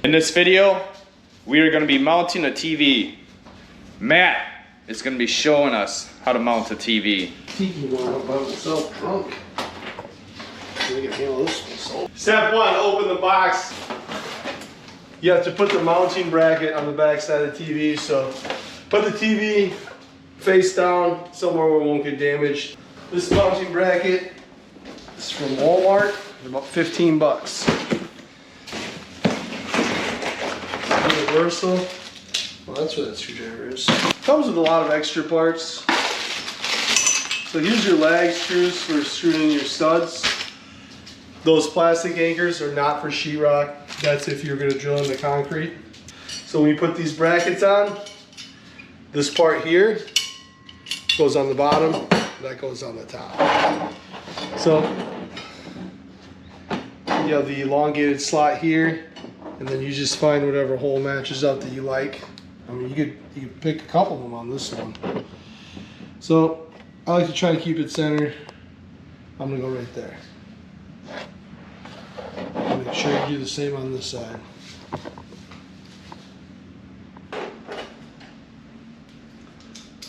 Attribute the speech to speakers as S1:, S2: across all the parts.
S1: In this video, we are going to be mounting a TV. Matt is going to be showing us how to mount a TV.
S2: TV one by myself, drunk. I can handle this myself. Step one, open the box. You have to put the mounting bracket on the back side of the TV. So put the TV face down somewhere where it won't get damaged. This mounting bracket is from Walmart. It's about 15 bucks. Universal. Well, that's what that screwdriver is. Comes with a lot of extra parts. So here's your lag screws for screwing in your studs. Those plastic anchors are not for sheetrock. That's if you're going to drill into concrete. So when you put these brackets on, this part here goes on the bottom, that goes on the top. So you have the elongated slot here, and then you just find whatever hole matches up that you like. I mean, you could pick a couple of them on this one. So I like to try to keep it centered. I'm gonna go right there. Make sure you do the same on this side.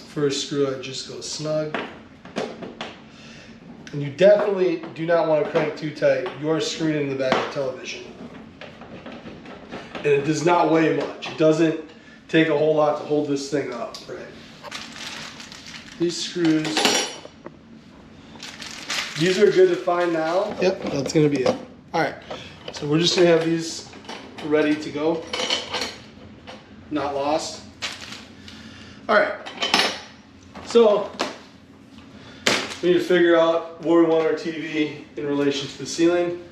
S2: First screw, I just go snug. And you definitely do not want to crank too tight. You're screwed in the back of the television. And it does not weigh much. It doesn't take a whole lot to hold this thing up. Right. These screws, these are good to find now. Yep, that's gonna be it. All right, so we're just gonna have these ready to go, not lost. All right, so we need to figure out where we want our TV in relation to the ceiling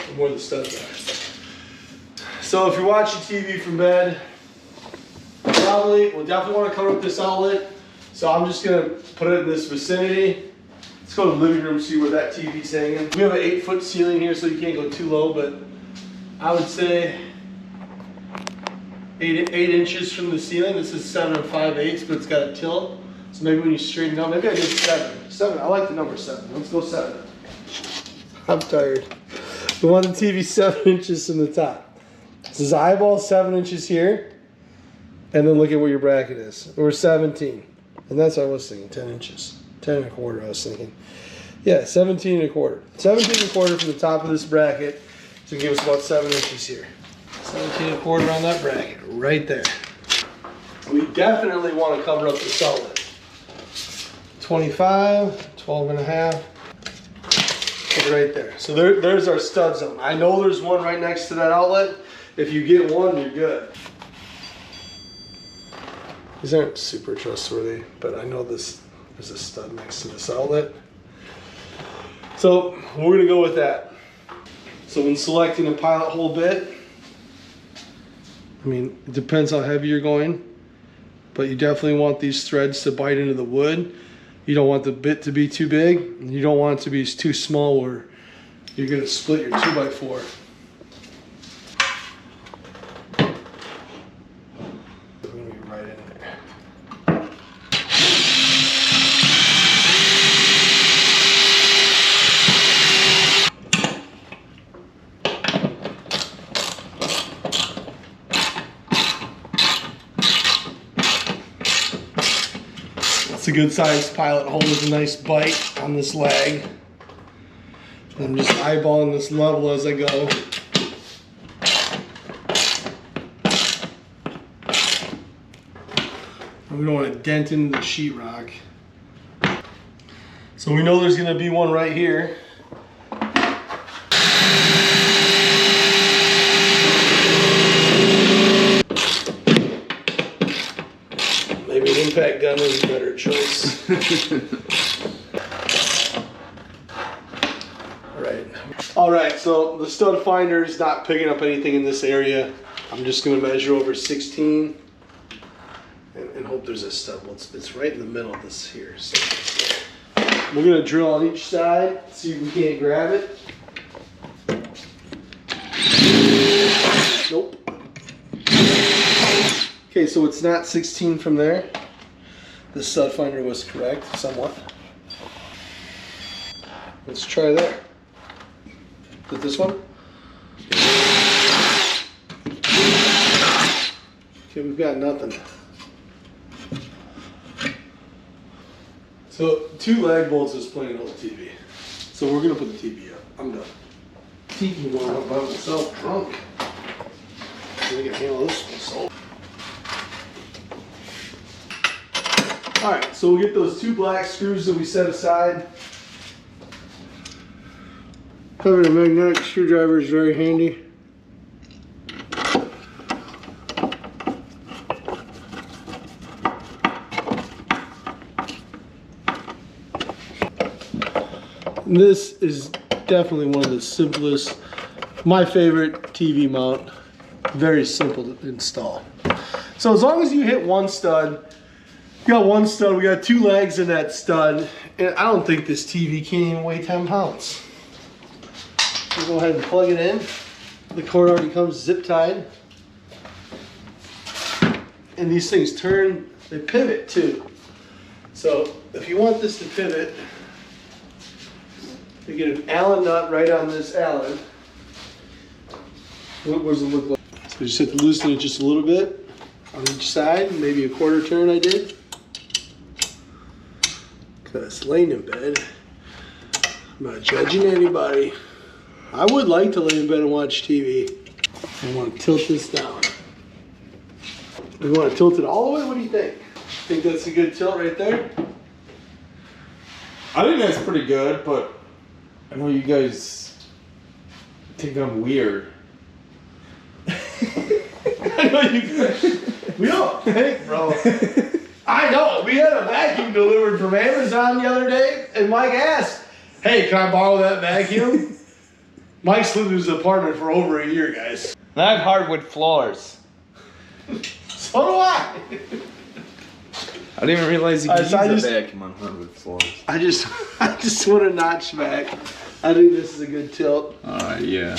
S2: and where the studs are. So if you're watching TV from bed, we'll definitely want to cover up this outlet. So I'm just gonna put it in this vicinity. Let's go to the living room, see where that TV's hanging. We have an 8-foot ceiling here, so you can't go too low, but I would say 8 inches from the ceiling. This is 7 5/8, but it's got a tilt. So maybe when you straighten out, maybe I did 7. 7, I like the number 7. Let's go 7. I'm tired. We want the TV 7 inches from the top. This is eyeball 7 inches here. And then look at where your bracket is. We're 17. And that's what I was thinking, 10 inches. 10 1/4 I was thinking. Yeah, 17 1/4. 17 1/4 from the top of this bracket. So give us about 7 inches here. 17 1/4 on that bracket, right there. We definitely want to cover up this outlet. 25, 12 1/2. Right there. So there's our stud zone. I know there's one right next to that outlet. If you get one, you're good. These aren't super trustworthy, but I know there's a stud next to this outlet. So we're gonna go with that. So when selecting a pilot hole bit, I mean, it depends how heavy you're going, but you definitely want these threads to bite into the wood. You don't want the bit to be too big, and you don't want it to be too small where you're gonna split your 2x4. It's a good sized pilot hole with a nice bite on this lag. I'm just eyeballing this level as I go. We don't want to dent into the sheetrock. So we know there's going to be one right here. Maybe an impact gun is a better choice. All right, so the stud finder is not picking up anything in this area. I'm just going to measure over 16 and hope there's a stud. Well, it's right in the middle of this here. So we're going to drill on each side, see if we can't grab it. Nope. Okay, so it's not 16 from there. The stud finder was correct, somewhat. Let's try there. With this one. Okay, we've got nothing. So 2 lag bolts is plain old TV. So we're gonna put the TV up. I'm done. TV one up by myself, drunk. I can handle this myself. All right, so we'll get those 2 black screws that we set aside. Having a magnetic screwdriver is very handy. This is definitely one of the simplest, my favorite TV mount. Very simple to install. So as long as you hit 1 stud, you got 1 stud, we got 2 legs in that stud, and I don't think this TV can even weigh 10 pounds. We'll go ahead and plug it in. The cord already comes zip tied. And these things turn, they pivot too. So if you want this to pivot, you get an Allen nut right on this Allen. What does it look like? So you just have to loosen it just a little bit on each side, maybe a 1/4 turn I did. Because it's laying in bed. I'm not judging anybody. I would like to lay in bed and watch TV. I want to tilt this down. We want to tilt it all the way? What do you think? Think that's a good tilt right there?
S1: I think that's pretty good, but I know you guys think I'm weird.
S2: I know you guys. We don't think, bro. I know. We had a vacuum delivered from Amazon the other day, and Mike asked, "Hey, can I borrow that vacuum?" Mike's lived in his apartment for over a year, guys.
S1: And I have hardwood floors.
S2: So do I.
S1: I didn't even realize you could use
S2: I
S1: a
S2: just-
S1: vacuum on hardwood floors.
S2: I just want a notch back. I think this is a good tilt.
S1: Yeah.